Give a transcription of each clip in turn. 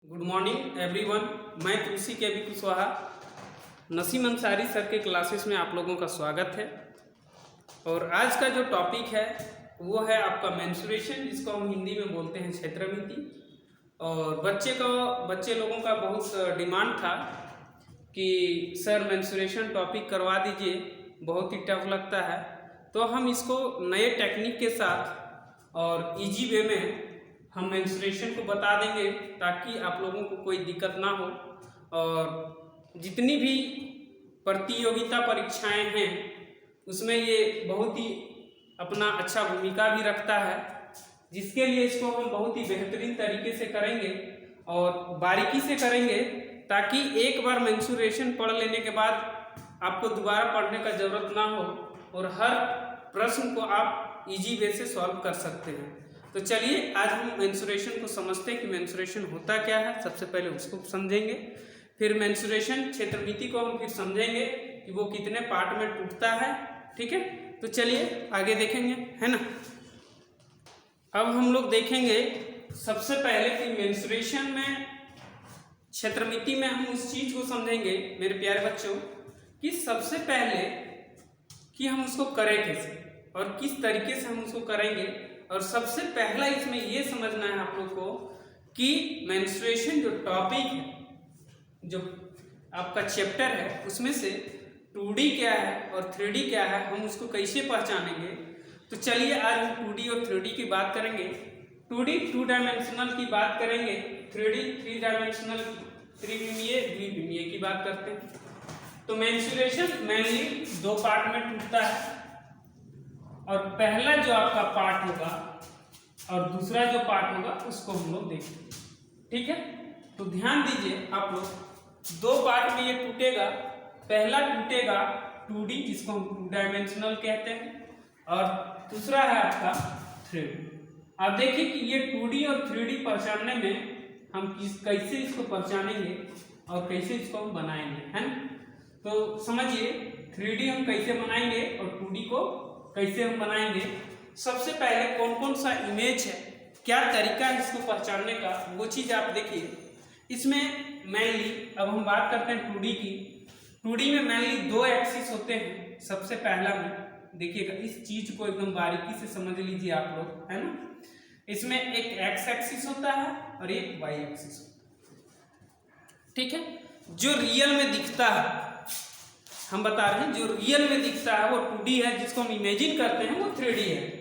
Good morning everyone. मैं तुलसी के B Kushwaha Naseem Ansari sir के क्लासेस में आप लोगों का स्वागत है। और आज का जो टॉपिक है वो है आपका मेंस्ट्रुएशन, जिसको हम हिंदी में बोलते हैं क्षेत्रमिति। और बच्चे लोगों का बहुत डिमांड था कि सर मेंस्ट्रुएशन टॉपिक करवा दीजिए, बहुत ही टफ लगता है। तो हम इसको नए टेक्निक के साथ और इजी वे में हम मेंस्ट्रुएशन को बता देंगे ताकि आप लोगों को कोई दिक्कत ना हो। और जितनी भी प्रतियोगिता परीक्षाएं हैं उसमें ये बहुत ही अपना अच्छा भूमिका भी रखता है, जिसके लिए इसको हम बहुत ही बेहतरीन तरीके से करेंगे और बारीकी से करेंगे ताकि एक बार मेंस्ट्रुएशन पढ़ लेने के बाद आपको दोबारा पढ़ने का ज़रूरत ना हो और हर प्रश्न को आप इजी वे से सॉल्व कर सकते हैं। तो चलिए आज हम मेंस्ट्रुएशन को समझते हैं कि मेंस्ट्रुएशन होता क्या है। सबसे पहले उसको समझेंगे, फिर मेंस्ट्रुएशन क्षेत्रमिति को हम फिर समझेंगे कि वो कितने पार्ट में टूटता है। ठीक है, तो चलिए आगे देखेंगे, है ना। अब हम लोग देखेंगे सबसे पहले कि मेंस्ट्रुएशन में क्षेत्रमिति में हम उस चीज को समझेंगे मेरे प्यारे बच्चों कि सबसे पहले कि हम उसको करें कैसे और किस तरीके से हम उसको करेंगे। और सबसे पहला इसमें ये समझना है आप लोग को कि मेंस्ट्रुएशन जो टॉपिक है, जो आपका चैप्टर है, उसमें से 2D क्या है और 3D क्या है, हम उसको कैसे पहचानेंगे। तो चलिए आज हम 2D और 3D की बात करेंगे। 2D 2 डायमेंशनल की बात करेंगे, 3D 3 डायमेंशनल त्रिविमीय द्विविमीय की बात करते हैं। तो मेंस्ट्रुएशन मेनली 2 पार्ट में टूटता है और पहला जो आपका पार्ट होगा और दूसरा जो पार्ट होगा उसको हम लोग देखेंगे। ठीक है, तो ध्यान दीजिए आप लोग, 2 पार्ट में ये टूटेगा। पहला टूटेगा 2D जिसको हम 2 डायमेंशनल कहते हैं और दूसरा है आपका 3D। आप देखिए कि ये 2D और 3D पहचानने में हम कैसे इसको पहचानेंगे और कैसे इसको हम बनाएंगे, है ना। तो समझिए 3D हम कैसे बनाएंगे और 2D को कैसे हम बनाएंगे। सबसे पहले कौन कौन सा इमेज है, क्या तरीका है इसको पहचानने का, वो चीज आप देखिए। इसमें मेनली अब हम बात करते हैं 2D की। 2D में मेनली 2 एक्सिस होते हैं। सबसे पहला में देखिएगा, इस चीज को एकदम बारीकी से समझ लीजिए आप लोग, है ना। इसमें एक एक्स एक्सिस होता है और एक वाई एक्सिस होता है। ठीक है, जो रियल में दिखता है हम बता रहे हैं, जो रियल में दिखता है वो 2D है, जिसको हम इमेजिन करते हैं वो 3D है।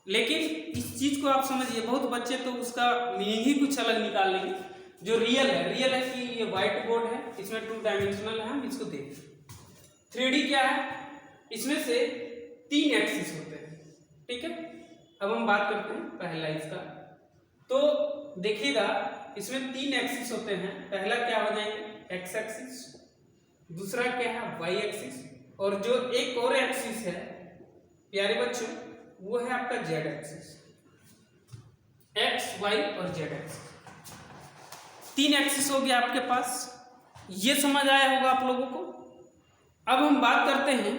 लेकिन इस चीज को आप समझिए, बहुत बच्चे तो उसका मीनिंग ही कुछ अलग निकाल लेंगे। जो रियल है कि ये व्हाइट बोर्ड है, इसमें 2 डायमेंशनल है, हम इसको देखें। 3D क्या है, इसमें से 3 एक्सिस होते हैं। ठीक है, अब हम बात करते हैं पहला इसका। तो देखिएगा इसमें 3 एक्सिस होते हैं। पहला क्या हो जाएंगे, एक्स एक्सिस, दूसरा क्या है वाई एक्सिस, और जो एक और एक्सिस है प्यारे बच्चों वो है आपका जेड एक्सिस। एक्स वाई और जेड एक्सिस, 3 एक्सिस हो गया आपके पास। ये समझ आया होगा आप लोगों को। अब हम बात करते हैं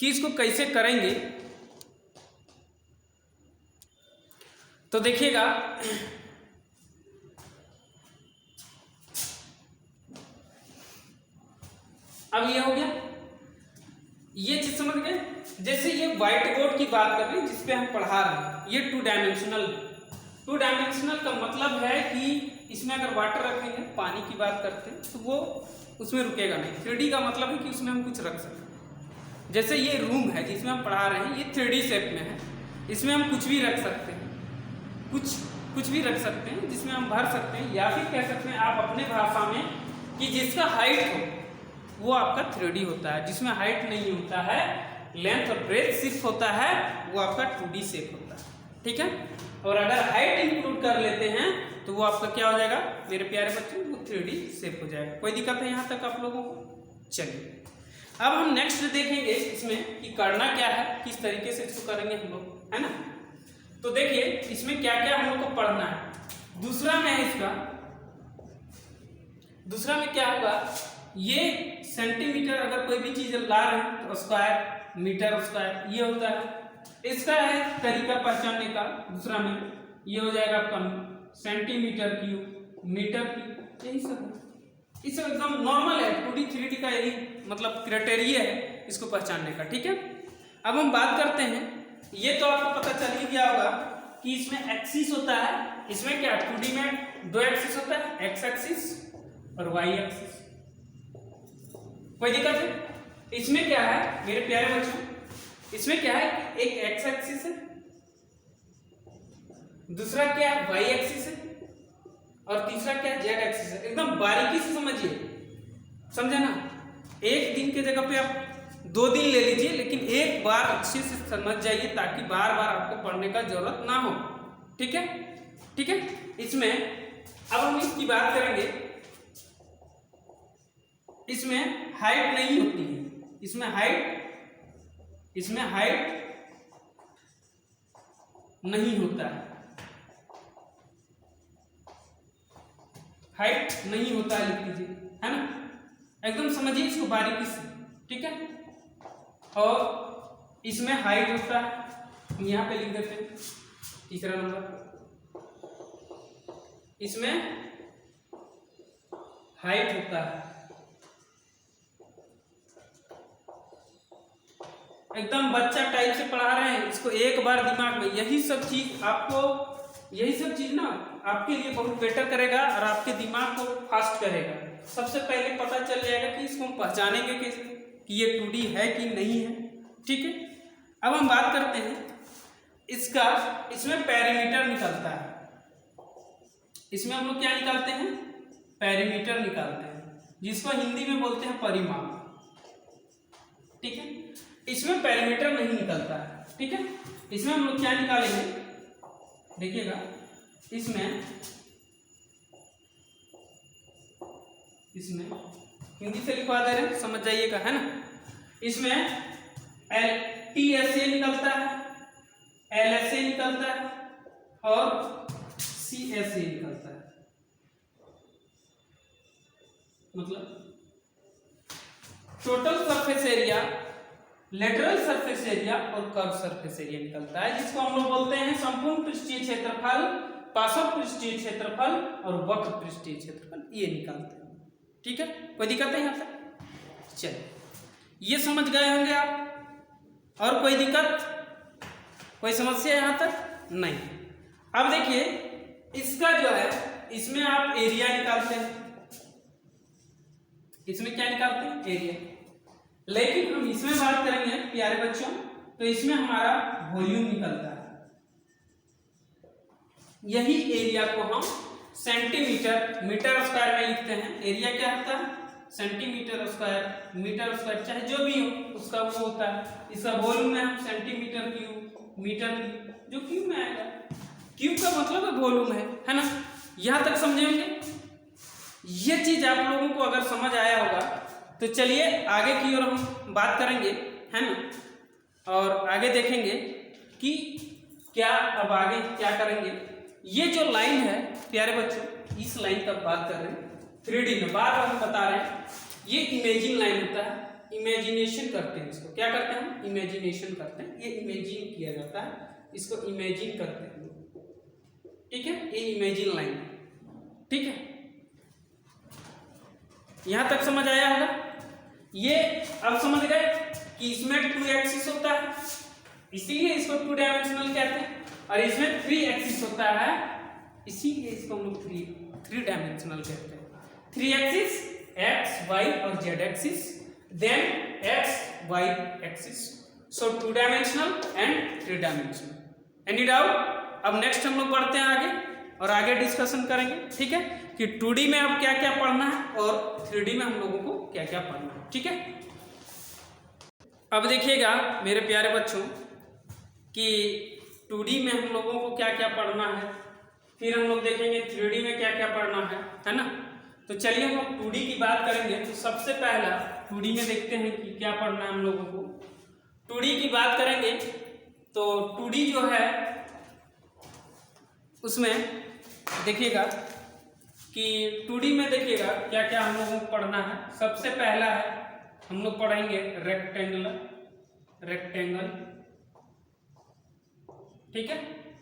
कि इसको कैसे करेंगे। तो देखिएगा अब ये हो गया, ये चीज समझ गए। जैसे ये व्हाइट बोर्ड की बात कर रहे हैं जिसपे हम पढ़ा रहे हैं, ये 2 डायमेंशनल। 2 डायमेंशनल का मतलब है कि इसमें अगर वाटर रखेंगे, पानी की बात करते हैं, तो वो उसमें रुकेगा नहीं। 3D का मतलब है कि उसमें हम कुछ रख सकते हैं। जैसे ये रूम है जिसमें हम पढ़ा रहे हैं, ये 3D शेप में है, इसमें हम कुछ भी रख सकते हैं, कुछ भी रख सकते हैं, जिसमें हम भर सकते हैं। या फिर कह सकते हैं आप अपने भाषा में कि जिसका हाइट हो वो आपका 3D होता है, जिसमें हाइट नहीं होता है, लेंथ और ब्रेथ सिर्फ होता है, वो आपका 2D शेप होता है। ठीक है, और अगर हाइट इंक्लूड कर लेते हैं तो वो आपका क्या हो जाएगा मेरे प्यारे बच्चों, वो 3D शेप हो जाएगा। कोई दिक्कत है यहाँ तक आप लोगों को। चलिए अब हम नेक्स्ट देखेंगे इसमें कि करना क्या है, किस तरीके से इसको करेंगे हम लोग, है ना। तो देखिए इसमें क्या क्या हम लोग को पढ़ना है। दूसरा में है इसका, दूसरा में क्या होगा, ये सेंटीमीटर अगर कोई भी चीज ला रहे हैं तो स्क्वायर, मीटर स्क्वायर ये होता है। इसका है तरीका पहचानने का। दूसरा में ये हो जाएगा आपका सेंटीमीटर क्यूब, मीटर की, यही सब है। इस एकदम नॉर्मल है, 2D 3D का यही मतलब क्राइटेरिया है इसको पहचानने का। ठीक है, अब हम बात करते हैं, ये तो आपको पता चल ही गया होगा कि इसमें एक्सिस होता है। इसमें क्या 2D में 2 एक्सिस होता है, एक्स एक्सिस और वाई एक्सिस। कोई दिक्कत है? इसमें क्या है मेरे प्यारे बच्चों, इसमें क्या है, एक एक्स एक्सिस है, दूसरा क्या है वाई एक्सिस है, और तीसरा क्या है जेड एक्सिस है। एकदम बारीकी से समझिए, समझे ना? एक दिन के जगह पे आप 2 दिन ले लीजिए, लेकिन एक बार अच्छे से समझ जाइए ताकि बार बार आपको पढ़ने का जरूरत ना हो। ठीक है, ठीक है। इसमें अब हम इसकी बात करेंगे, इसमें हाइट नहीं होती है, इसमें हाइट नहीं होता है, हाइट नहीं होता है, लिख लीजिए, है ना? एकदम समझिए इसको बारीकी से। ठीक है, और इसमें हाइट होता है, हम यहां पे लिख देते हैं तीसरा नंबर, इसमें हाइट होता है। एकदम बच्चा टाइप से पढ़ा रहे हैं इसको, एक बार दिमाग में यही सब चीज आपको, यही सब चीज ना आपके लिए बहुत बेटर करेगा और आपके दिमाग को फास्ट करेगा। सबसे पहले पता चल जाएगा कि इसको हम पहचानेंगे कैसे कि ये 2D है कि नहीं है। ठीक है, अब हम बात करते हैं इसका, इसमें पेरीमीटर निकलता है। इसमें हम लोग क्या निकालते हैं, पेरीमीटर निकालते हैं, जिसको हिंदी में बोलते हैं परिमाप। ठीक है, इसमें पेरीमीटर नहीं निकलता है। ठीक है, इसमें हम लोग क्या निकालेंगे, देखिएगा, इसमें हिंदी से लिखवा दे रहे हैं, समझ जाइएगा, है ना? इसमें TSA निकलता है, LSA निकलता है और CSA निकलता है। मतलब total surface area, lateral surface area और कर्व सरफेस एरिया निकलता है, जिसको हम लोग बोलते हैं संपूर्ण पृष्ठीय क्षेत्रफल, पार्श्व पृष्ठीय क्षेत्रफल और वक्र पृष्ठीय क्षेत्रफल, ये निकालते हैं। ठीक है, कोई दिक्कत है यहाँ तक? चलिए, ये समझ गए होंगे आप। और कोई दिक्कत, कोई समस्या यहाँ तक? नहीं। अब देखिए, इसका जो है, इसमें आप एरिया निकालते हैं, इसमें क्या निकालते हैं, एरिया। लेकिन हम इसमें बात करेंगे प्यारे बच्चों, तो इसमें हमारा वॉल्यूम निकलता है। यही एरिया को हम सेंटीमीटर मीटर स्क्वायर में लिखते हैं। एरिया क्या होता है, सेंटीमीटर स्क्वायर, मीटर स्क्वायर, चाहे जो भी हो उसका वो होता है। इसका वॉल्यूम में हम सेंटीमीटर क्यूब, मीटर क्यूब, जो क्यूब में आएगा, क्यूब का मतलब है वॉल्यूम है ना? यहां तक समझेंगे? ये चीज आप लोगों को अगर समझ आया होगा तो चलिए आगे की ओर हम बात करेंगे, है ना? और आगे देखेंगे कि क्या, अब आगे क्या करेंगे। ये जो लाइन है प्यारे बच्चों, इस लाइन का बात कर रहे हैं 3D में, बार बार हम बता रहे हैं, ये इमेजिन लाइन होता है। इमेजिनेशन करते हैं इसको, क्या करते हैं, इमेजिनेशन करते हैं, ये इमेजिन किया जाता है, इसको इमेजिन करते हैं। ठीक है, ये इमेजिन लाइन, ठीक है, यहां तक समझ आया होगा। ये अब समझ गए कि इसमें 2 एक्सिस होता है, इसीलिए इसको 2 डायमेंशनल कहते हैं, और इसमें 3 एक्सिस होता है, इसीलिए इसको हम लोग 3 डायमेंशनल कहते हैं। 3 एक्सिस, एक्स, वाई और Z axis, then X, Y axis, so 2 dimensional and 3 dimensional. Any doubt? अब नेक्स्ट हम लोग बढ़ते हैं आगे और आगे डिस्कशन करेंगे, ठीक है, कि 2D में अब क्या क्या पढ़ना है और 3D में हम लोगों को क्या क्या पढ़ना है। ठीक है, अब देखिएगा मेरे प्यारे बच्चों कि 2D में हम लोगों को क्या क्या पढ़ना है, फिर हम लोग देखेंगे 3D में क्या क्या पढ़ना है ना? तो चलिए हम लोग 2D की बात करेंगे। तो सबसे पहला 2D में देखते हैं कि क्या पढ़ना है हम लोगों को। 2D की बात करेंगे तो 2D जो है उसमें देखिएगा कि 2D में देखिएगा क्या क्या हम लोगों को पढ़ना है। सबसे पहला है हम लोग पढ़ेंगे रेक्टेंगल, ठीक है,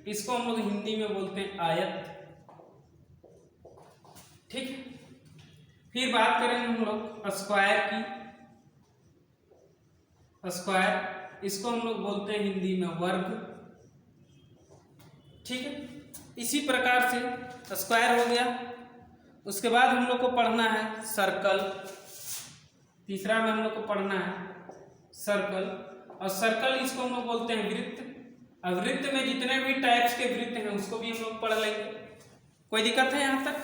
इसको हम लोग हिंदी में बोलते हैं आयत। ठीक है। फिर बात करेंगे हम लोग स्क्वायर की। स्क्वायर इसको हम लोग बोलते हैं हिंदी में वर्ग, ठीक है। इसी प्रकार से स्क्वायर हो गया। उसके बाद हम लोग को पढ़ना है सर्कल। तीसरा में हम लोग को पढ़ना है सर्कल, और सर्कल इसको हम लोग बोलते हैं वृत्त। अब वृत्त में जितने भी टाइप्स के वृत्त हैं उसको भी हम लोग पढ़ लेंगे, कोई दिक्कत है यहाँ तक?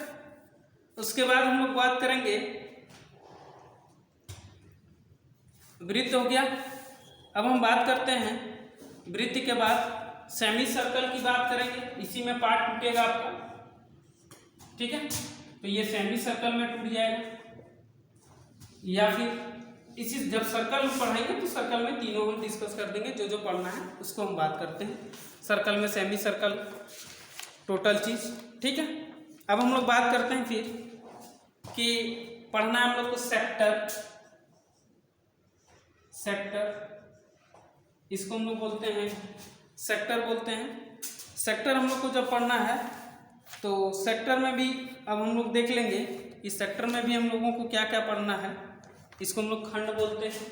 उसके बाद हम लोग बात करेंगे, वृत्त हो गया। अब हम बात करते हैं वृत्त के बाद सेमी सर्कल की बात करेंगे, इसी में पार्ट टूटेगा आपका, ठीक है। तो ये सेमी सर्कल में टूट जाएगा, या फिर इसी जब सर्कल पढ़ाएंगे तो सर्कल में तीनों हम डिस्कस कर देंगे, जो जो पढ़ना है उसको हम बात करते हैं। सर्कल में सेमी सर्कल टोटल चीज, ठीक है। अब हम लोग बात करते हैं फिर कि पढ़ना है हम लोग को सेक्टर। सेक्टर इसको हम लोग बोलते हैं सेक्टर बोलते हैं। सेक्टर हम लोग को जब पढ़ना है तो सेक्टर में भी अब हम लोग देख लेंगे इस सेक्टर में भी हम लोगों को क्या क्या पढ़ना है। इसको हम लोग खंड बोलते हैं।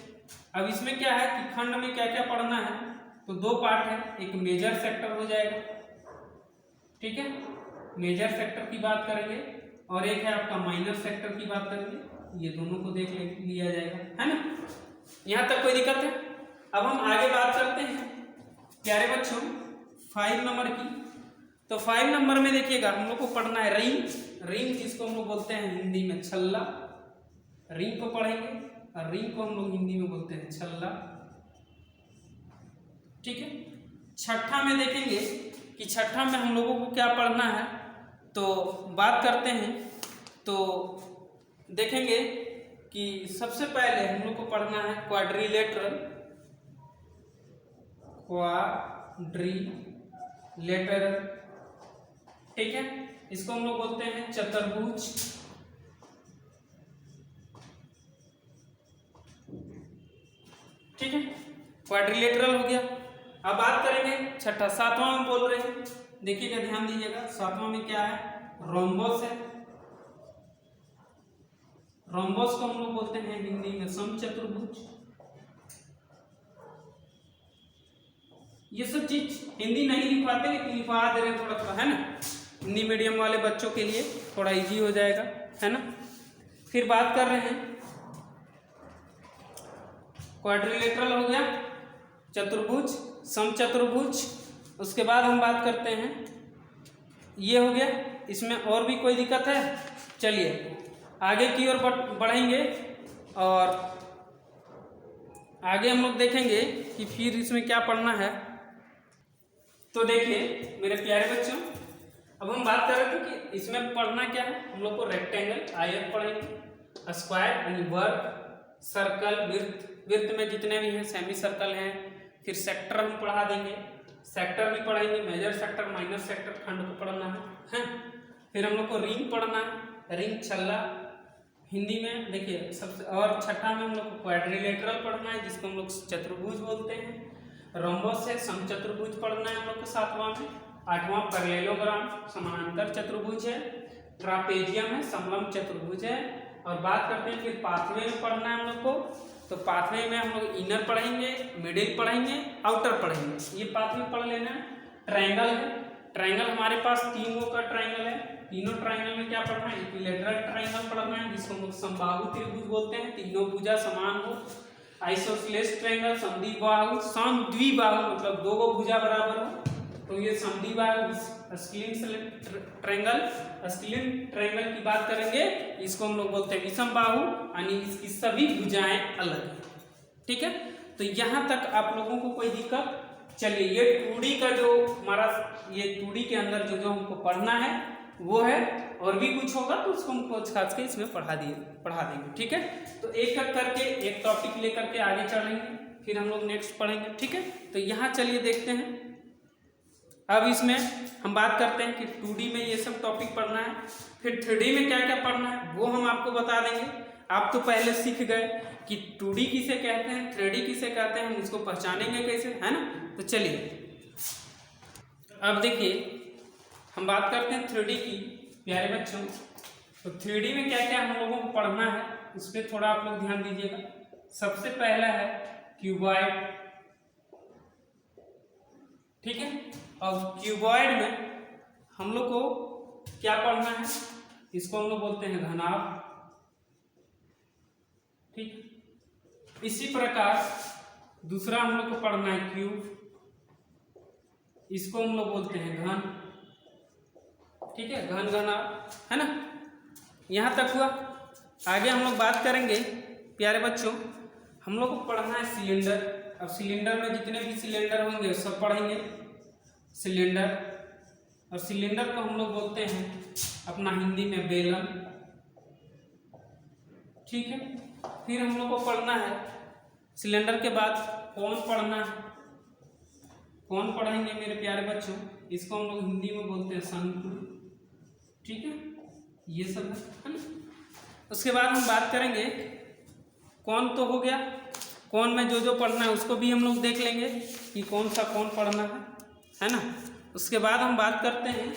अब इसमें क्या है कि खंड में क्या क्या पढ़ना है, तो दो पार्ट है, एक मेजर सेक्टर हो जाएगा, ठीक है, मेजर सेक्टर की बात करेंगे, और एक है आपका माइनर सेक्टर की बात करेंगे। ये दोनों को देख लिया जाएगा, है ना। यहाँ तक कोई दिक्कत है? अब हम आगे बात करते हैं प्यारे बच्चों 5 नंबर की। तो 5 नंबर में देखिएगा हम लोग को पढ़ना है रिंग। रिंग जिसको हम लोग बोलते हैं हिंदी में छल्ला, रिंग को पढ़ेंगे, और रिंग को हम लोग हिंदी में बोलते हैं छल्ला, ठीक है। छठा में देखेंगे कि छठा में हम लोगों को क्या पढ़ना है, तो बात करते हैं तो देखेंगे कि सबसे पहले हम लोग को पढ़ना है क्वाड्रिलेटरल। क्वाड्रिलेटरल, ठीक है, इसको हम लोग बोलते हैं चतुर्भुज, ठीक है, क्वाड्रिलेटरल हो गया। अब बात करेंगे छठा, सातवां में बोल रहे हैं, देखिएगा ध्यान दीजिएगा, सातवां में क्या है, रोम्बस है। रोम्बस को हम लोग बोलते हैं हिंदी में समचतुर्भुज। ये सब चीज हिंदी नहीं लिखवाते लेकिन लिखवा दे रहे थोड़ा थोड़ा, है ना, हिंदी मीडियम वाले बच्चों के लिए थोड़ा इजी हो जाएगा, है ना। फिर बात कर रहे हैं क्वाड्रिलेटरल हो गया, चतुर्भुज, समचतुर्भुज। उसके बाद हम बात करते हैं, ये हो गया। इसमें और भी कोई दिक्कत है? चलिए आगे की ओर बढ़ेंगे, और आगे हम लोग देखेंगे कि फिर इसमें क्या पढ़ना है। तो देखिए मेरे प्यारे बच्चों, अब हम बात कर रहे थे कि इसमें पढ़ना क्या है। हम लोग को रेक्टेंगल आयत पढ़ेंगे, स्क्वायर यानी वर्ग, सर्कल वृत्त, वृत्त में जितने भी हैं, सेमी सर्कल हैं, फिर सेक्टर हम पढ़ा देंगे, सेक्टर भी पढ़ेंगे, मेजर सेक्टर, माइनर सेक्टर, खंड को पढ़ना है। फिर हम लोग को रिंग पढ़ना है, रिंग छल्ला हिंदी में देखिए सबसे, और छठा में हम लोग को क्वाड्रिलेटरल पढ़ना है जिसको हम लोग चतुर्भुज बोलते हैं। रोम्बस है, समचतुर्भुज पढ़ना है हम लोग को सातवां में। आठवां पैरेललोग्राम समानांतर चतुर्भुज है। ट्रापेजियम है, समलंब चतुर्भुज है। और बात करते हैं फिर पाथवे में पढ़ना है हम लोग को, तो पाथवे में हम लोग इनर पढ़ेंगे, मिडिल पढ़ेंगे, आउटर पढ़ेंगे। ये पाथवे पढ़ लेना है। ट्रायंगल है, ट्रायंगल हमारे पास 3 का ट्रायंगल है, तीनों ट्रायंगल में क्या पढ़ना है, इक्विलैटरल ट्रायंगल पढ़ना है जिसको हम लोग समबाहु त्रिभुज बोलते हैं, तीनों भुजा समान हो। आइसोसेलेस ट्रायंगल, समद्विबाहु, समद्विबाहु मतलब 2 भुजा बराबर हो, तो ये समद्विबाहु। स्क्लीन ट्रायंगल, स्क्लीन ट्रायंगल की बात करेंगे, इसको हम लोग बोलते हैं विषमबाहु, यानी इसकी सभी भुजाएं अलग है, ठीक है। तो यहाँ तक आप लोगों को कोई दिक्कत? चलिए ये 2D का जो हमारा, ये 2D के अंदर जो जो हमको पढ़ना है वो है, और भी कुछ होगा तो उसको हम खोज खास के इसमें पढ़ा देंगे, ठीक है। तो एक एक करके एक टॉपिक लेकर के आगे चलेंगे, फिर हम लोग नेक्स्ट पढ़ेंगे, ठीक है। तो यहाँ चलिए देखते हैं, अब इसमें हम बात करते हैं कि 2D में ये सब टॉपिक पढ़ना है, फिर 3D में क्या क्या पढ़ना है वो हम आपको बता देंगे। आप तो पहले सीख गए कि 2D किसे कहते हैं, 3D किसे कहते हैं, हम उसको पहचानेंगे कैसे, है ना। तो चलिए अब देखिए हम बात करते हैं 3D की, प्यारे बच्चों। तो 3D में क्या क्या हम लोगों को पढ़ना है उस पर थोड़ा आप लोग ध्यान दीजिएगा। सबसे पहला है क्यूबॉइड, ठीक है। और क्यूबॉइड में हम लोग को क्या पढ़ना है, इसको हम लोग बोलते हैं घनाभ, ठीक। इसी प्रकार दूसरा हम लोग को पढ़ना है क्यूब, इसको हम लोग बोलते हैं घन, ठीक है, घन घनाभ, है ना। यहाँ तक हुआ। आगे हम लोग बात करेंगे प्यारे बच्चों, हम लोग को पढ़ना है सिलेंडर। अब सिलेंडर में जितने भी सिलेंडर होंगे सब पढ़ेंगे सिलेंडर। और सिलेंडर को हम लोग बोलते हैं अपना हिंदी में बेलन, ठीक है। फिर हम लोग को पढ़ना है सिलेंडर के बाद कौन पढ़ना है, कौन पढ़ेंगे मेरे प्यारे बच्चों, इसको हम लोग हिंदी में बोलते हैं शंकु, ठीक है। ये सब है ना। उसके बाद हम बात करेंगे कौन, तो हो गया, कौन में जो जो पढ़ना है उसको भी हम लोग देख लेंगे कि कौन सा कौन पढ़ना है ना। उसके बाद हम बात करते हैं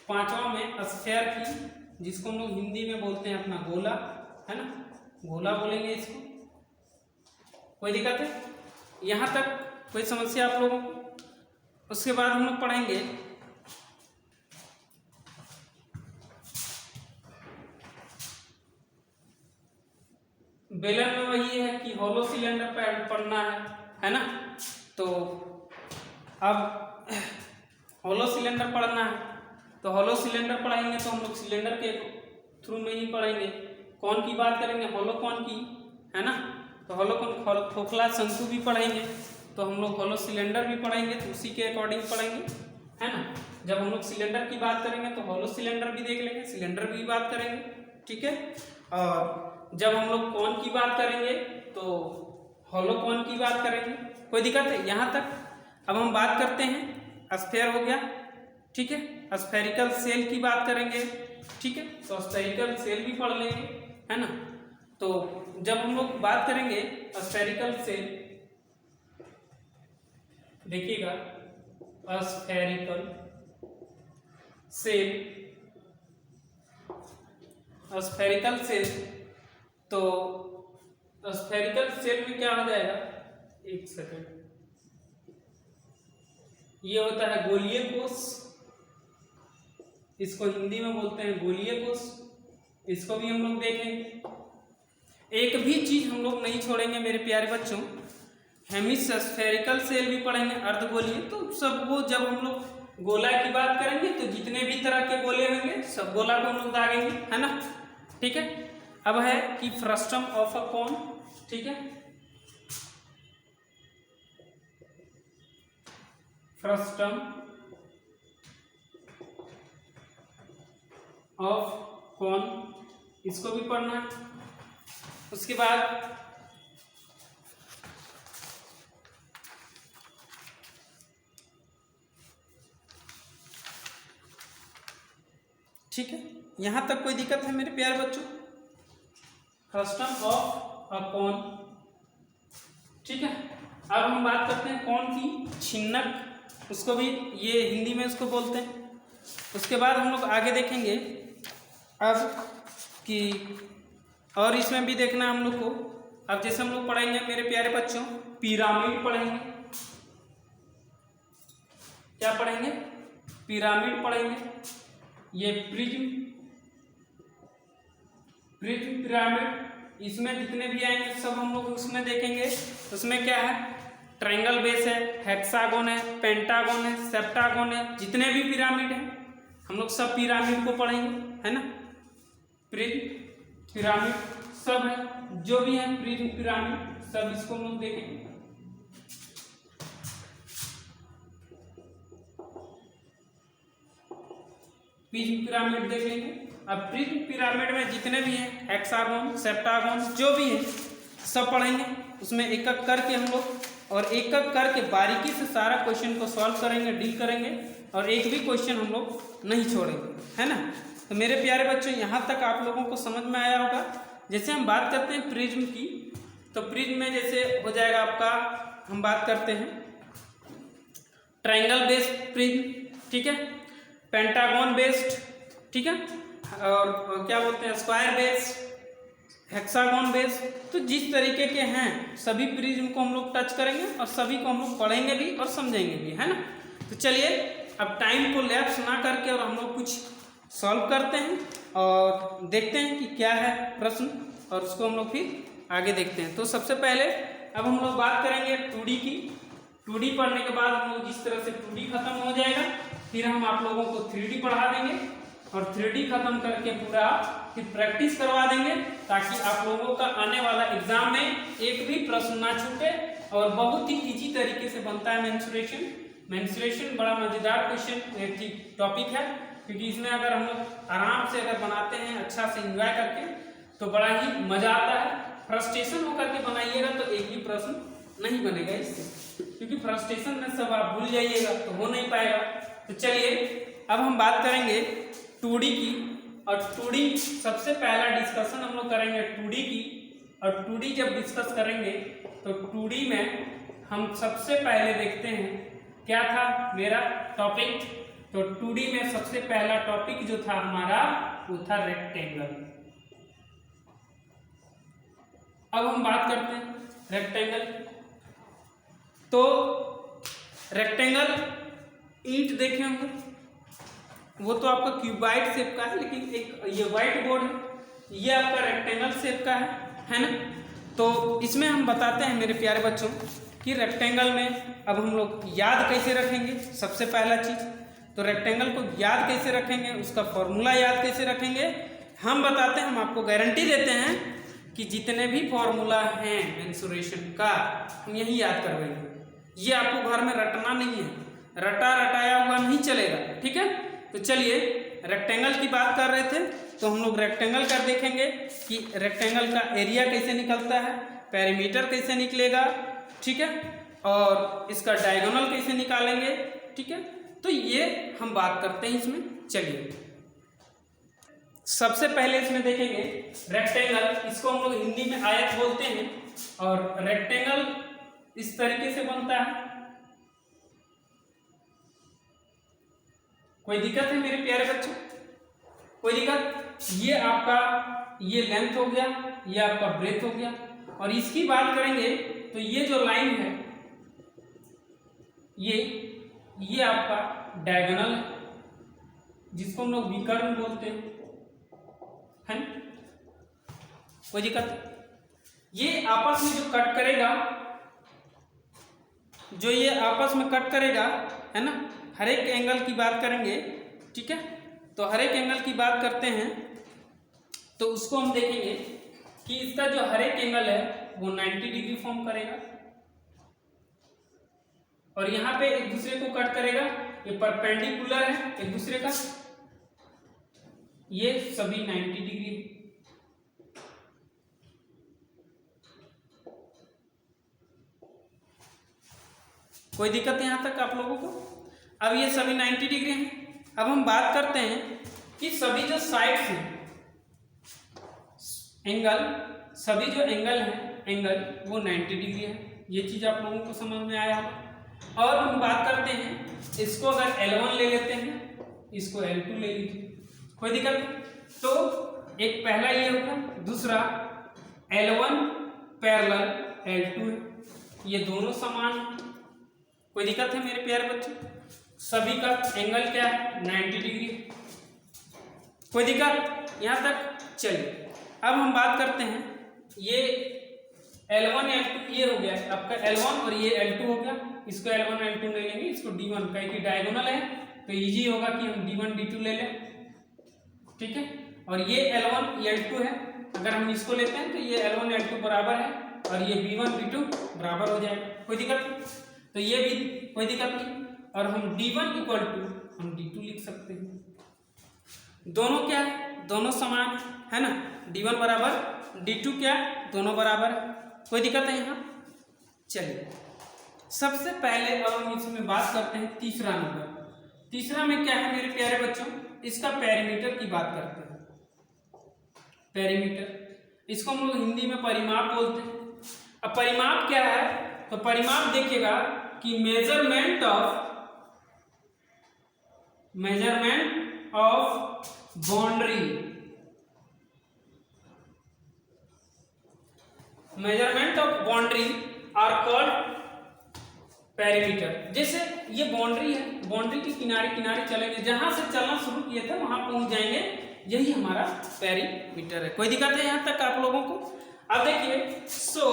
पांचवा में स्फीयर की, जिसको हम लोग हिंदी में बोलते हैं अपना गोला, है ना, गोला बोलेंगे इसको। कोई दिक्कत है यहाँ तक, कोई समस्या आप लोगों को? उसके बाद हम लोग पढ़ेंगे बेलन में वही है कि होलो सिलेंडर पढ़ना है ना। तो अब होलो सिलेंडर पढ़ना है, तो होलो सिलेंडर पढ़ाएंगे तो हम लोग सिलेंडर के थ्रू में ही पढ़ेंगे। कौन की बात करेंगे, होलो कौन की, है ना। तो होलो कौन, खोखला शंकु भी पढ़ेंगे, तो हम लोग होलो सिलेंडर भी पढ़ेंगे, तो उसी के अकॉर्डिंग पढ़ेंगे, है ना। जब हम लोग सिलेंडर की बात करेंगे तो होलो सिलेंडर भी देख लेंगे, सिलेंडर की बात करेंगे, ठीक है। और जब हम लोग कौन की बात करेंगे तो होलो कौन की बात करेंगे। कोई दिक्कत है यहाँ तक? अब हम बात करते हैं स्फीयर हो गया, ठीक है। स्फेरिकल सेल की बात करेंगे, ठीक है, तो स्फेरिकल सेल भी पढ़ लेंगे, है ना। तो जब हम लोग बात करेंगे स्फेरिकल सेल, देखिएगा स्फेरिकल सेल, स्फेरिकल सेल, तो स्फेरिकल सेल में क्या हो जाएगा, एक सेकंड, ये होता है गोलीय कोष, इसको हिंदी में बोलते हैं गोलीय कोष, इसको भी हम लोग देखेंगे। एक भी चीज हम लोग नहीं छोड़ेंगे मेरे प्यारे बच्चों, हेमिस्फेरिकल सेल भी पढ़ेंगे, अर्धगोलीय। तो सब वो जब हम लोग गोला की बात करेंगे तो जितने भी तरह के गोले होंगे सब गोला को हम लोग दागेंगे, है ना, ठीक है। अब है कि फ्रस्टम ऑफ अ कोन, ठीक है, फ्रस्टम ऑफ कोन, इसको भी पढ़ना है। उसके बाद ठीक है, यहां तक कोई दिक्कत है मेरे प्यारे बच्चों? फ्रस्टम ऑफ अ कोन, ठीक है। अब हम बात करते हैं कौन की, छिन्नक, उसको भी ये हिंदी में उसको बोलते हैं। उसके बाद हम लोग आगे देखेंगे अब कि, और इसमें भी देखना है हम लोग को। अब जैसे हम लोग पढ़ेंगे मेरे प्यारे बच्चों पिरामिड पढ़ेंगे, क्या पढ़ेंगे, पिरामिड पढ़ेंगे। ये प्रिज्म, प्रिज्म पिरामिड, इसमें जितने भी आएंगे सब हम लोग उसमें देखेंगे। उसमें क्या है, ट्रायंगल बेस है, हेक्सागोन है, पेंटागोन है, सेप्टागोन है, जितने भी पिरामिड हैं हम लोग सब पिरामिड को पढ़ेंगे, है ना। प्रिज्म पिरामिड सब है, जो भी है प्रिज्म पिरामिड सब, इसको हम लोग देखेंगे। प्रिज्म पिरामिड देख लेंगे। अब प्रिज्म पिरामिड में जितने भी हैं हेक्सागोन, सेप्टागोन, जो भी है सब पढ़ेंगे। उसमें एक एक करके हम लोग, और एक एक करके बारीकी से सारा क्वेश्चन को सॉल्व करेंगे, डील करेंगे, और एक भी क्वेश्चन हम लोग नहीं छोड़ेंगे, है ना। तो मेरे प्यारे बच्चों यहाँ तक आप लोगों को समझ में आया होगा। जैसे हम बात करते हैं प्रिज्म की, तो प्रिज्म में जैसे हो जाएगा आपका, हम बात करते हैं ट्रायंगल बेस्ड प्रिज्म, ठीक है, पेंटागन बेस्ड, ठीक है, और क्या बोलते हैं स्क्वायर बेस, हेक्सागोन बेस। तो जिस तरीके के हैं सभी प्रिज्म को हम लोग टच करेंगे और सभी को हम लोग पढ़ेंगे भी और समझेंगे भी, है ना। तो चलिए अब टाइम को लैप्स ना करके और हम लोग कुछ सॉल्व करते हैं और देखते हैं कि क्या है प्रश्न, और उसको हम लोग फिर आगे देखते हैं। तो सबसे पहले अब हम लोग बात करेंगे 2D की। 2D पढ़ने के बाद हम लोग जिस तरह से 2D खत्म हो जाएगा, फिर हम आप लोगों को 3D पढ़ा देंगे और 3D खत्म करके पूरा फिर प्रैक्टिस करवा देंगे, ताकि आप लोगों का आने वाला एग्जाम में एक भी प्रश्न ना छूटे। और बहुत ही इजी तरीके से बनता है मेंसुरेशन। मेंसुरेशन बड़ा मजेदार क्वेश्चन टॉपिक है, क्योंकि इसमें अगर हम लोग आराम से अगर बनाते हैं अच्छा से एंजॉय करके तो बड़ा ही मजा आता है। फ्रस्ट्रेशन होकर के बनाइएगा तो एक भी प्रश्न नहीं बनेगा इससे, क्योंकि फ्रस्ट्रेशन में सब आप भूल जाइएगा तो हो नहीं पाएगा। तो चलिए अब हम बात करेंगे 2D की, और 2D सबसे पहला डिस्कशन हम लोग करेंगे 2D की। और 2D जब डिस्कस करेंगे तो 2D में हम सबसे पहले देखते हैं क्या था मेरा टॉपिक। तो 2D में सबसे पहला टॉपिक जो था हमारा वो था रेक्टेंगल। अब हम बात करते हैं रेक्टेंगल। तो रेक्टेंगल ईंट देखे होंगे, वो तो आपका क्यूबाइड शेप का है, लेकिन एक ये व्हाइट बोर्ड है, ये आपका रेक्टेंगल शेप का है ना। तो इसमें हम बताते हैं मेरे प्यारे बच्चों कि रेक्टेंगल में अब हम लोग याद कैसे रखेंगे। सबसे पहला चीज तो रेक्टेंगल को याद कैसे रखेंगे, उसका फॉर्मूला याद कैसे रखेंगे हम बताते हैं। हम आपको गारंटी देते हैं कि जितने भी फॉर्मूला हैं मेंसुरेशन का हम यही याद करवाएंगे। ये आपको घर में रटना नहीं है, रटा रटाया हुआ नहीं चलेगा, ठीक है। तो चलिए रेक्टेंगल की बात कर रहे थे, तो हम लोग रेक्टेंगल का देखेंगे कि रेक्टेंगल का एरिया कैसे निकलता है, पेरीमीटर कैसे निकलेगा, ठीक है, और इसका डायगोनल कैसे निकालेंगे, ठीक है। तो ये हम बात करते हैं इसमें। चलिए सबसे पहले इसमें देखेंगे रेक्टेंगल, इसको हम लोग हिंदी में आयत बोलते हैं। और रेक्टेंगल इस तरीके से बनता है। कोई दिक्कत है मेरे प्यारे बच्चों? कोई दिक्कत? ये आपका ये लेंथ हो गया, ये आपका ब्रेथ हो गया। और इसकी बात करेंगे तो ये जो लाइन है ये आपका डायगोनल है, जिसको हम लोग विकर्ण बोलते हैं, है ना। कोई दिक्कत? ये आपस में जो कट करेगा, जो ये आपस में कट करेगा, है ना, हर एक एंगल की बात करेंगे, ठीक है। तो हर एक एंगल की बात करते हैं तो उसको हम देखेंगे कि इसका जो हर एक एंगल है वो 90 डिग्री फॉर्म करेगा, और यहाँ पे एक दूसरे को कट करेगा। ये परपेंडिकुलर है एक दूसरे का, ये सभी 90 डिग्री। कोई दिक्कत है यहां तक आप लोगों को? अब ये सभी 90 डिग्री हैं। अब हम बात करते हैं कि सभी जो साइड्स हैं एंगल, सभी जो एंगल हैं एंगल वो 90 डिग्री है। ये चीज आप लोगों को समझ में आया होगा। और हम बात करते हैं इसको अगर L1 ले लेते हैं, इसको L2 ले लीजिए, कोई दिक्कत नहीं। तो एक पहला ये होगा, दूसरा L1 पैरेलल L2 है, ये दोनों समान है। कोई दिक्कत है मेरे प्यारे बच्चों? सभी का एंगल क्या है 90 डिग्री। कोई दिक्कत यहां तक? चलिए अब हम बात करते हैं ये L1 L2 ये हो गया आपका L1 और ये L2 हो गया। इसको L1 L2 ले लेंगे, इसको D1 का एक डायगोनल है तो इजी होगा कि हम D1 D2 ले लें, ठीक है। और ये L1 ये L2 है, अगर हम इसको लेते हैं तो ये L1 L2 बराबर है और ये B1 B2 बराबर हो जाएगा। कोई दिक्कत नहीं? तो ये भी कोई दिक्कत नहीं। और हम D1 इक्वल टू हम D2 लिख सकते हैं। दोनों क्या है? दोनों समान है ना। D1 बराबर D2 क्या? दोनों बराबर है। कोई दिक्कत है यहाँ? चलिए सबसे पहले अब हम इसमें बात करते हैं तीसरा नंबर। तीसरा में क्या है मेरे प्यारे बच्चों? इसका पेरीमीटर की बात करते हैं। पेरीमीटर इसको हम लोग हिंदी में परिमाप बोलते हैं। अब परिमाप क्या है? तो परिमाप देखिएगा कि measurement of boundary, measurement of boundary are called perimeter. जैसे ये बाउंड्री है, बाउंड्री के किनारे किनारे चलेंगे, जहां से चलना शुरू किए थे वहां पहुंच जाएंगे, यही हमारा पेरीमीटर है। कोई दिक्कत है यहाँ तक आप लोगों को? अब देखिए, सो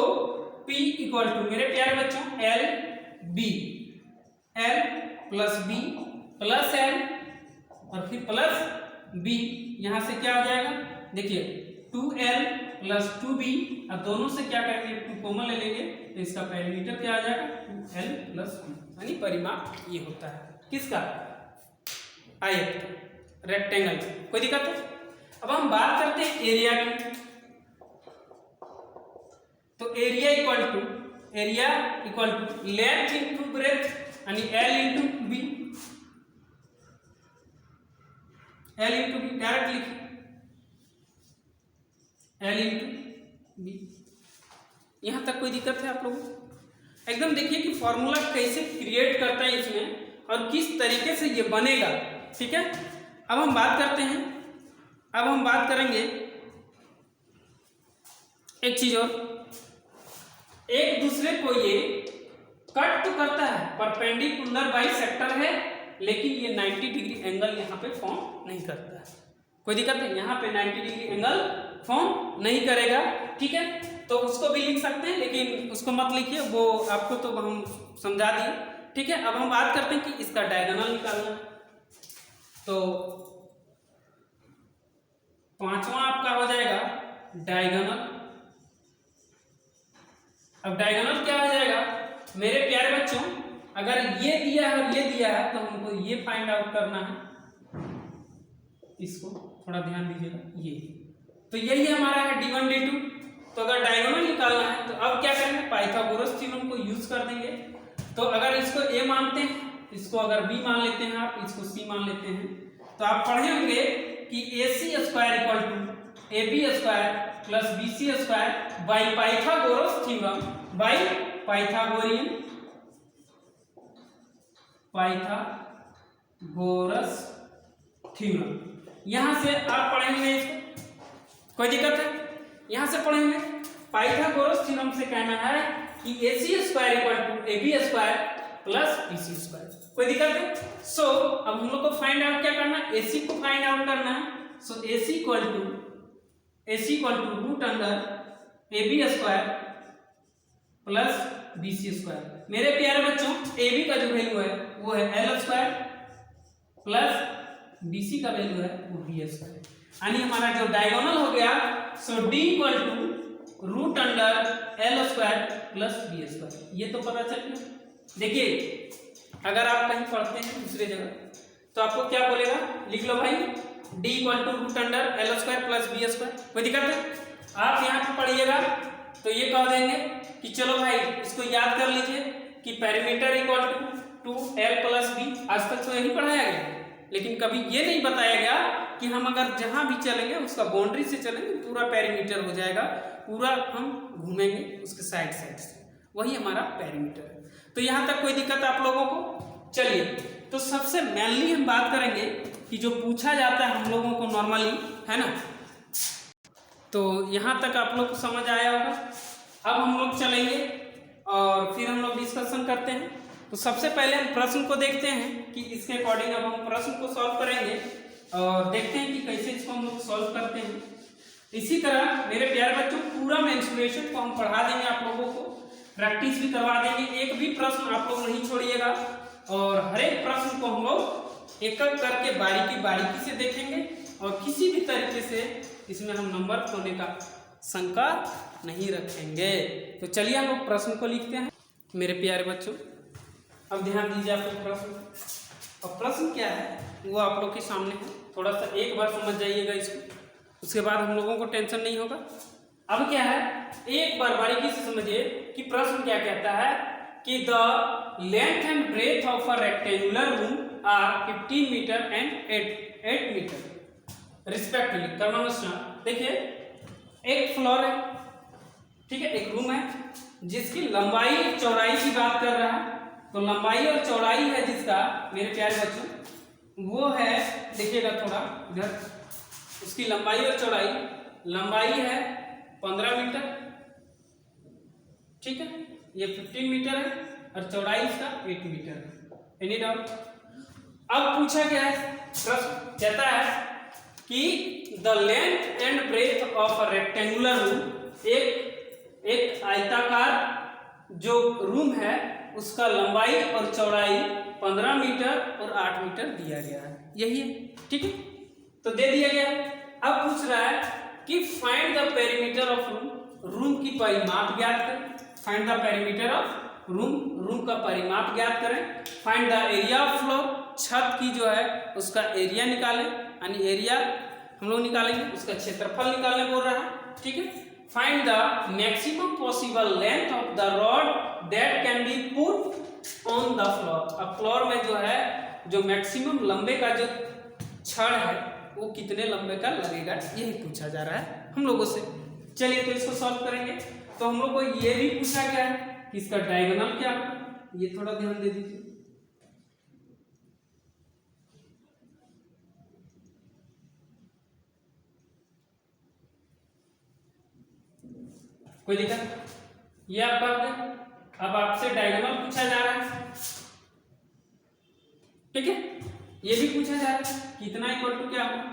P इक्वल टू, मेरे प्यारे बच्चों, L B, L plus B plus L और फिर प्लस B, यहां से क्या हो जाएगा? देखिए 2L प्लस 2B, अब दोनों से क्या करेंगे? 2 कॉमन ले लेंगे, तो इसका पेरीमीटर क्या आ जाएगा? 2L प्लस B, यानी परिमाप ये होता है किसका? आयत, रेक्टेंगल। कोई दिक्कत है? अब हम बात करते हैं एरिया की। तो area equal to length into breadth, यानी L into B, L into B direct लिखिए, L इंटू B। यहां तक कोई दिक्कत है आप लोगों को? एकदम देखिए कि फॉर्मूला कैसे क्रिएट करता है इसमें और किस तरीके से ये बनेगा, ठीक है। अब हम बात करते हैं, अब हम बात करेंगे एक चीज और, एक दूसरे को ये कट तो करता है, परपेंडिकुलर बाइसेक्टर है, लेकिन ये 90 डिग्री एंगल यहाँ पे फॉर्म नहीं करता है। कोई दिक्कत नहीं, यहाँ पे 90 डिग्री एंगल फॉर्म नहीं करेगा, ठीक है। तो उसको भी लिख सकते हैं, लेकिन उसको मत लिखिए, वो आपको तो हम समझा दिए, ठीक है। अब हम बात करते हैं कि इसका डायगोनल निकालना है। तो पांचवा आपका हो जाएगा डायगोनल। अब डायगोनल क्या हो जाएगा मेरे प्यारे बच्चों? अगर ये दिया है और ये दिया है, तो हमको ये फाइंड आउट करना है, इसको थोड़ा ध्यान दीजिएगा। ये तो यही हमारा है D1 D2। तो अगर डायगोनल निकालना है तो अब क्या करेंगे? पाइथागोरस थ्योरम को यूज कर देंगे। तो अगर इसको A मानते हैं, इसको अगर B मान लेते हैं आप, इसको C मान लेते हैं, तो आप पढ़े होंगे कि AC square equal to AB square plus BC square by Pythagoras theorem, by Pythagoras theorem. यहां से आप पढ़ेंगे इसको, कोई दिक्कत है? यहां से पढ़ेंगे पाइथागोरस थ्योरम से कहना है कि AC square equal to AB square plus BC square. कोई दिक्कत है? सो अब हम लोग को फाइंड आउट क्या करना है? AC को फाइंड आउट करना है। So AC equal to root under AB square plus BC square. मेरे प्यारे बच्चों, AB का जो वैल्यू है वो है L स्क्वायर प्लस BC का वैल्यू है वो B स्क्वायर, यानी हमारा जो डायगोनल हो गया, so D equal to root under L square plus B square. ये तो पता चल गया। देखिए, अगर आप कहीं पढ़ते हैं दूसरे जगह तो आपको क्या बोलेगा? लिख लो भाई, D equal to root under L square plus B square. कोई दिक्कत है? आप यहाँ पे पढ़िएगा तो ये कह देंगे कि चलो भाई इसको याद कर लीजिए कि perimeter equal to 2L plus B। आज तक तो यही पढ़ाया गया, लेकिन कभी ये नहीं बताया गया कि हम अगर जहां भी चलेंगे उसका बाउंड्री से चलेंगे, पूरा पेरीमीटर हो जाएगा, पूरा हम घूमेंगे उसके साइड से, वही हमारा पेरीमीटर है। तो यहां तक कोई दिक्कत आप लोगों को? चलिए, तो सबसे मेनली हम बात करेंगे कि जो पूछा जाता है हम लोगों को नॉर्मली, है ना, तो यहां तक आप लोग को समझ आया होगा। अब हम लोग चलेंगे और फिर हम लोग डिस्कशन करते हैं। तो सबसे पहले हम प्रश्न को देखते हैं कि इसके अकॉर्डिंग अब हम प्रश्न को सॉल्व करेंगे और देखते हैं कि कैसे इसको हम लोग सॉल्व करते हैं। इसी तरह मेरे प्यारे बच्चों, पूरा मेंसुरेशन को हम पढ़ा देंगे आप लोगों को, प्रैक्टिस भी करवा देंगे। एक भी प्रश्न आप लोग नहीं छोड़िएगा और हर एक प्रश्न को हम लोग एक एक करके बारीकी से देखेंगे और किसी भी तरीके से इसमें हम नंबर खोने का शंका नहीं रखेंगे। तो चलिए हम लोग प्रश्न को लिखते हैं मेरे प्यारे बच्चों। अब ध्यान दीजिए आप लोग प्रश्न, और प्रश्न क्या है वो आप लोग के सामने है, थोड़ा सा एक बार समझ जाइएगा इसको, उसके बाद हम लोगों को टेंशन नहीं होगा। अब क्या है, एक बार बारीकी से समझिए कि प्रश्न क्या कहता है कि the length and breadth of a rectangular room are 15 metre and 8 metre respectively. कर्मस्टार देखिए, एक फ्लोर है, ठीक है, एक रूम है जिसकी लंबाई चौड़ाई की बात कर रहा है। तो लंबाई और चौड़ाई है जिसका मेरे प्यारे बच्चों वो है, देखिएगा थोड़ा इधर, उसकी लंबाई और चौड़ाई, लंबाई है 15 मीटर, ठीक है, ये 15 मीटर है और चौड़ाई इसका 8 मीटर है। Any doubt? अब पूछा गया है, प्रश्न कहता है कि the length and breadth of a rectangular room, एक आयताकार जो रूम है उसका लंबाई और चौड़ाई 15 मीटर और 8 मीटर दिया गया है, यही है, ठीक है, तो दे दिया गया है। अब पूछ रहा है कि find the perimeter of room, room की परिमाप ज्ञात करें। Find the perimeter of room, room का परिमाप ज्ञात करें। Find the area of floor, छत की जो है उसका एरिया निकालें, यानी एरिया हम लोग निकालेंगे, उसका क्षेत्रफल निकालने बोल रहा है, ठीक है। Find the maximum possible length of the rod that can be put on the floor. अब फ्लोर में जो है जो मैक्सिमम लंबे का जो छड़ है वो कितने लंबे का लगेगा, यही पूछा जा रहा है हम लोगों से। चलिए तो इसको सॉल्व करेंगे। तो हम लोग को ये भी पूछा गया है कि इसका डायगोनल क्या होगा, ये थोड़ा ध्यान दे दीजिए। कोई दिक्कत? ये आप कर दें। अब आपसे डायगोनल पूछा जा रहा है, ठीक है, ये भी पूछा जा रहा है कितना इक्वल टू क्या होगा।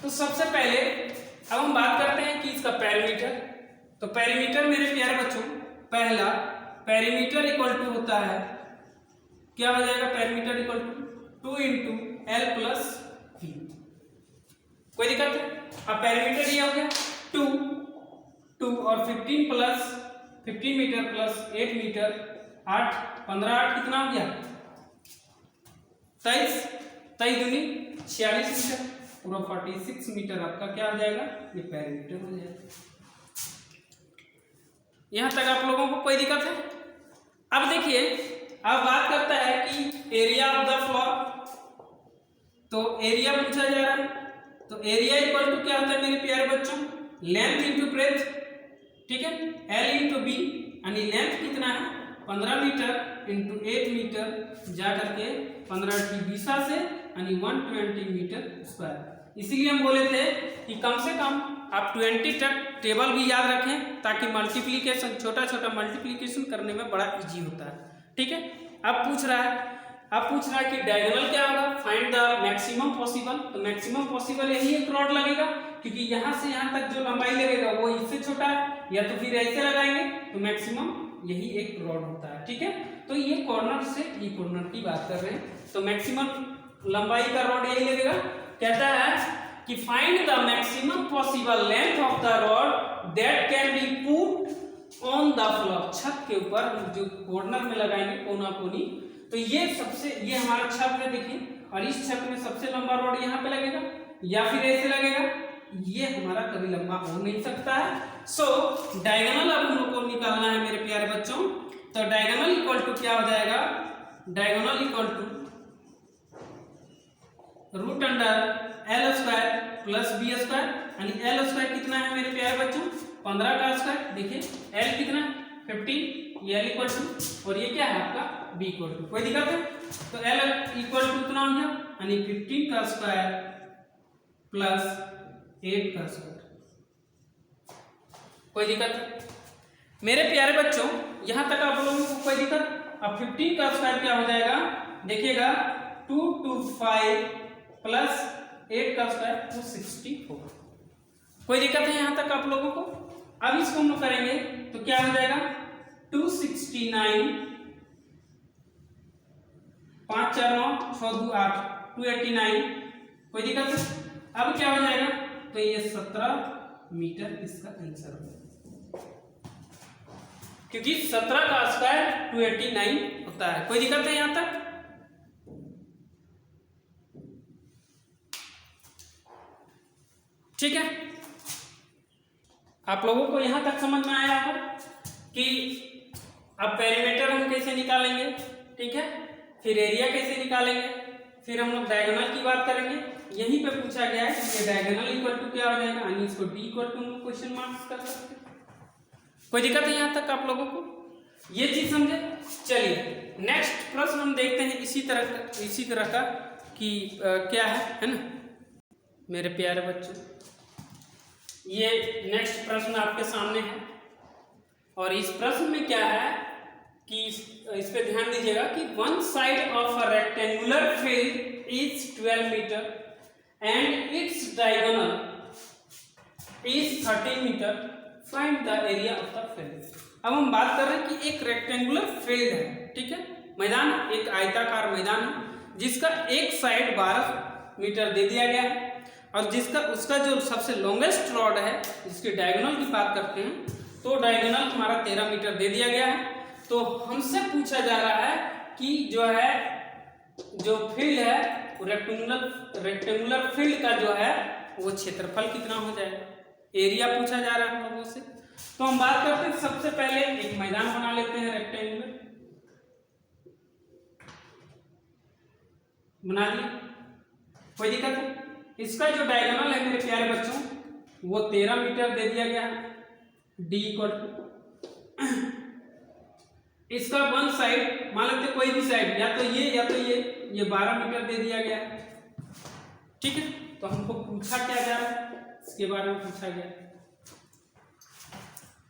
तो सबसे पहले अब हम बात करते हैं कि इसका पेरीमीटर। तो पेरीमीटर मेरे प्यारे बच्चों, पहला पेरीमीटर इक्वल टू होता है, क्या हो जाएगा, perimeter equal to 2 × L + V। कोई दिक्कत है? अब पेरीमीटर ये हो गया 2 और 15 मीटर प्लस 8 मीटर, 8 15 8 कितना हो गया, 23 दूनी 46 मीटर, पूरा 46 मीटर आपका क्या हो जाएगा, ये पेरीमीटर हो जाएगा। यहां तक आप लोगों को कोई दिक्कत है? अब देखिए, अब बात करता है कि एरिया ऑफ द फ्लोर। तो एरिया पूछा जा रहा है, तो एरिया इक्वल टू क्या होता है मेरे प्यारे बच्चों, लेंथ इंटू ब्रेथ, ठीक है, L × B, यानी लेंथ कितना है 15 मीटर इंटू 8 मीटर जा करके 15 की 20 से, यानी 120 मीटर स्क्वायर। इसीलिए हम बोले थे कि कम से कम आप 20 तक टेबल भी याद रखें, ताकि मल्टीप्लीकेशन, छोटा छोटा मल्टीप्लीकेशन करने में बड़ा इजी होता है, ठीक है। अब पूछ रहा है कि डायगोनल क्या होगा, फाइंड द मैक्सिमम पॉसिबल। तो मैक्सिमम पॉसिबल यही एक रॉड लगेगा, क्योंकि यहां से यहां तक जो लंबाई लगेगा वो इससे छोटा है, या तो फिर ऐसे लगाएंगे, तो मैक्सिमम यही एक रॉड होता है, ठीक है। तो ये कॉर्नर से ये कॉर्नर की बात कर रहे हैं, तो मैक्सिमम लंबाई का रॉड यही लगेगा। कहता है कि find the maximum possible length of the rod that can be put on the floor. छत के ऊपर जो कॉर्नर में लगाएंगे कोना कोनी, तो ये हमारा छत है, देखिए, और इस छत में सबसे लंबा रॉड यहाँ पे लगेगा या फिर ऐसे लगेगा, ये हमारा कभी लंबा हो नहीं सकता है। सो डायगोनल अब हम लोग को निकालना है मेरे प्यारे बच्चों। तो डायगोनल इक्वल टू क्या हो जाएगा, diagonal equal to √L² + B², यानी L² कितना है मेरे प्यारे बच्चों, 15 का स्क्वायर। देखिए L कितना है 15, ये L इक्वल टू, और ये क्या है आपका B इक्वल टू। कोई दिक्कत है? तो L इक्वल टू कितना हो गया, यानी 15 का स्क्वायर प्लस 8 का स्क्वायर। कोई दिक्कत है मेरे प्यारे बच्चों, यहां तक आप लोगों को कोई दिक्कत? अब 15 का स्क्वायर क्या हो जाएगा, देखिएगा 2 × 5 प्लस 8 का स्क्वायर तो 64। कोई दिक्कत है यहां तक आप लोगों को? अब इसको हम लोग करेंगे तो क्या हो जाएगा, 269, 5 4 9 6 2 8, 289। कोई दिक्कत है? अब क्या हो जाएगा, तो ये 17 मीटर इसका आंसर होगा, क्योंकि 17 का स्क्वायर 289 होता है। कोई दिक्कत है यहां तक? ठीक है, आप लोगों को यहां तक समझ में आया होगा कि अब पेरीमीटर हम कैसे निकालेंगे, ठीक है, फिर एरिया कैसे निकालेंगे, फिर हम लोग डायगोनल की बात करेंगे। यहीं पे पूछा गया है कि ये डायगोनल इक्वल टू क्या हो जाएगा, यानी इसको D equal to question marks कर सकते हैं। कोई दिक्कत है यहां तक आप लोगों को? ये चीज समझे? चलिए नेक्स्ट प्रश्न हम देखते हैं इसी तरह का कि क्या है ना। मेरे प्यारे बच्चों, ये नेक्स्ट प्रश्न आपके सामने है और इस प्रश्न में क्या है कि इस पे ध्यान दीजिएगा कि one side of a rectangular field is 12 metre and its diagonal is 30 metre, find the area of the field. अब हम बात कर रहे हैं कि एक रेक्टेंगुलर फील्ड है, ठीक है, मैदान, एक आयताकार मैदान है जिसका एक साइड 12 मीटर दे दिया गया है और जिसका उसका जो सबसे लॉन्गेस्ट रॉड है जिसकी डायगोनल की बात करते हैं तो डायगोनल हमारा 13 मीटर दे दिया गया है। तो हमसे पूछा जा रहा है कि जो फील्ड है रेक्टेंगुलर फील्ड का जो है वो क्षेत्रफल कितना हो जाएगा, एरिया पूछा जा रहा है हम लोगों से। तो हम बात करते हैं, सबसे पहले एक मैदान बना लेते हैं, रेक्टेंगुलर बना दिया, कोई दिक्कत है। इसका जो डायगोनल है मेरे प्यारे बच्चों वो 13 मीटर दे दिया गया है, डी इक्वल टू इसका वन साइड मान लेते कोई भी साइड, या तो ये 12 मीटर दे दिया गया है, ठीक है। तो हमको पूछा क्या जा रहा है, इसके बारे में पूछा गया,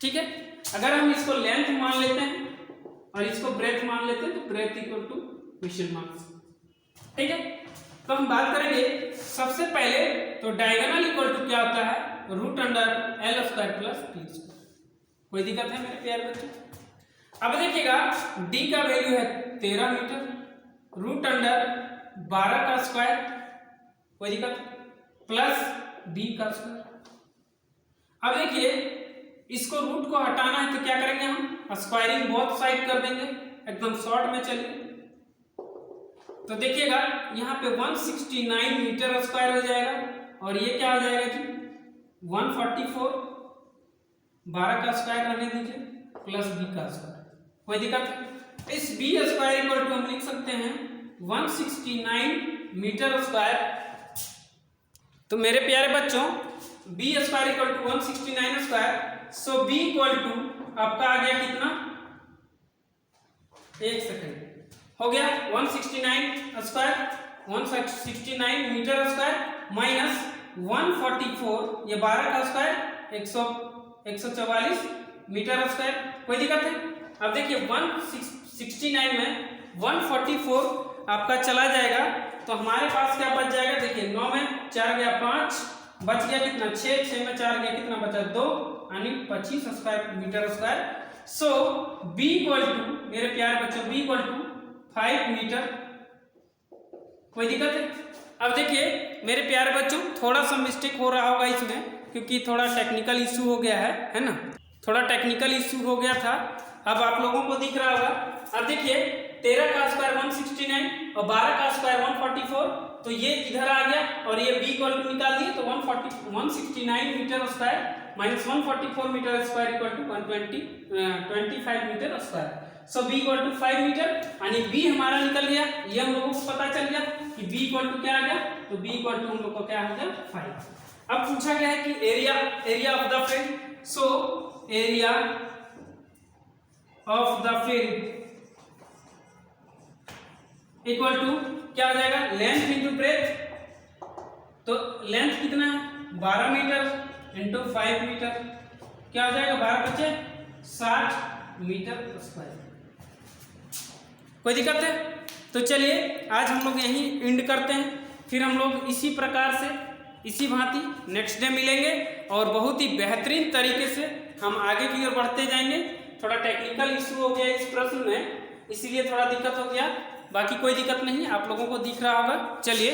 ठीक है। अगर हम इसको लेंथ मान लेते हैं और इसको ब्रेथ मान लेते हैं तो breadth equal to mission marks, ठीक है। तो हम बात करेंगे सबसे पहले, तो डायगोनल इक्वल टू क्या होता है, root under L square plus T square, कोई दिक्कत है मेरे प्यारे बच्चों। अब देखिएगा डी का वैल्यू है 13 मीटर, रूट अंडर 12 का स्क्वायर, कोई दिक्कत, प्लस बी का स्क्वायर। अब देखिए इसको रूट को हटाना है तो क्या करेंगे, हम स्क्वायरिंग बोथ साइड कर देंगे, एकदम शॉर्ट में चलिए। तो देखिएगा यहाँ पे 169 मीटर स्क्वायर हो जाएगा और ये क्या हो जाएगा जी 144, 12 का स्क्वायर रहने दीजिए प्लस बी का स्क्वायर, कोई दिक्कत है। इस बी स्क्वायर इक्वल टू हम लिख सकते हैं 169 मीटर स्क्वायर। तो मेरे प्यारे बच्चों B square equal to 169 square, so B equal to आपका आ गया कितना, एक सेकंड, हो गया 169 स्क्वायर, 169 मीटर स्क्वायर माइनस 144, ये 12 का स्क्वायर 144 मीटर स्क्वायर, कोई दिक्कत है। अब देखिए 169 में 144 आपका चला जाएगा तो हमारे पास क्या बच जाएगा, देखिए 9 में 4 गया 5, बच गया कितना 6 में 4 गया कितना बचा 2, यानी 25 square metre square. So B equal to मेरे प्यारे बच्चों बी इक्वल टू 5 मीटर, कोई दिक्कत है। अब देखिए मेरे प्यारे बच्चों थोड़ा सा मिस्टेक हो रहा होगा इसमें क्योंकि थोड़ा टेक्निकल इशू हो गया है ना, थोड़ा टेक्निकल इशू हो गया था, अब आप लोगों को दिख रहा होगा। अब देखिए 13 का स्क्वायर 169 और 12 का स्क्वायर 144, तो ये इधर आ गया और ये बी इक्वल टू निकाल दिए तो 169 metre square minus 144 metre square equal to 25 metre square. So B equal to 5 metre, यानी बी हमारा निकल गया, ये हम लोगों को पता चल गया कि बी इक्वल टू क्या आ गया, तो बी इक्वल टू हम लोग को क्या हो गया 5। अब पूछा गया है कि area of the field, so area of the field equal to क्या हो जाएगा, लेंथ इंटू ब्रेथ, तो लेंथ कितना है 12 मीटर इंटू 5 मीटर, क्या हो जाएगा 12 बचे 60 मीटर स्क्वायर, कोई दिक्कत है। तो चलिए आज हम लोग यहीं एंड करते हैं, फिर हम लोग इसी प्रकार से इसी भांति नेक्स्ट डे मिलेंगे और बहुत ही बेहतरीन तरीके से हम आगे की ओर बढ़ते जाएंगे। थोड़ा टेक्निकल इशू हो गया इस प्रश्न में, इसीलिए थोड़ा दिक्कत हो गया, बाकी कोई दिक्कत नहीं, आप लोगों को दिख रहा होगा। चलिए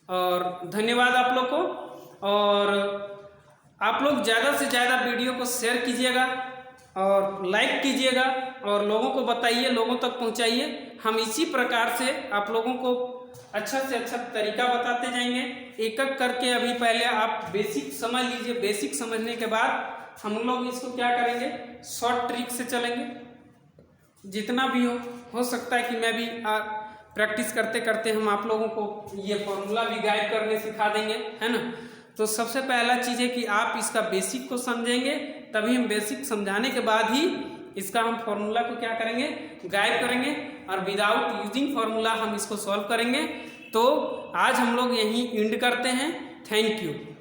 और धन्यवाद आप लोग को, और आप लोग ज़्यादा से ज़्यादा वीडियो को शेयर कीजिएगा और लाइक कीजिएगा और लोगों को बताइए, लोगों तक पहुंचाइए। हम इसी प्रकार से आप लोगों को अच्छा से अच्छा तरीका बताते जाएंगे एक एक करके। अभी पहले आप बेसिक समझ लीजिए, बेसिक समझने के बाद हम लोग इसको क्या करेंगे, शॉर्ट ट्रिक से चलेंगे। जितना भी हो सकता है कि मैं भी प्रैक्टिस करते करते हम आप लोगों को ये फॉर्मूला भी गाइड करने सिखा देंगे, है ना। तो सबसे पहला चीज़ है कि आप इसका बेसिक को समझेंगे, तभी हम बेसिक समझाने के बाद ही इसका हम फॉर्मूला को क्या करेंगे, गाइड करेंगे, और विदाउट यूजिंग फॉर्मूला हम इसको सॉल्व करेंगे। तो आज हम लोग यहीं एंड करते हैं। Thank you.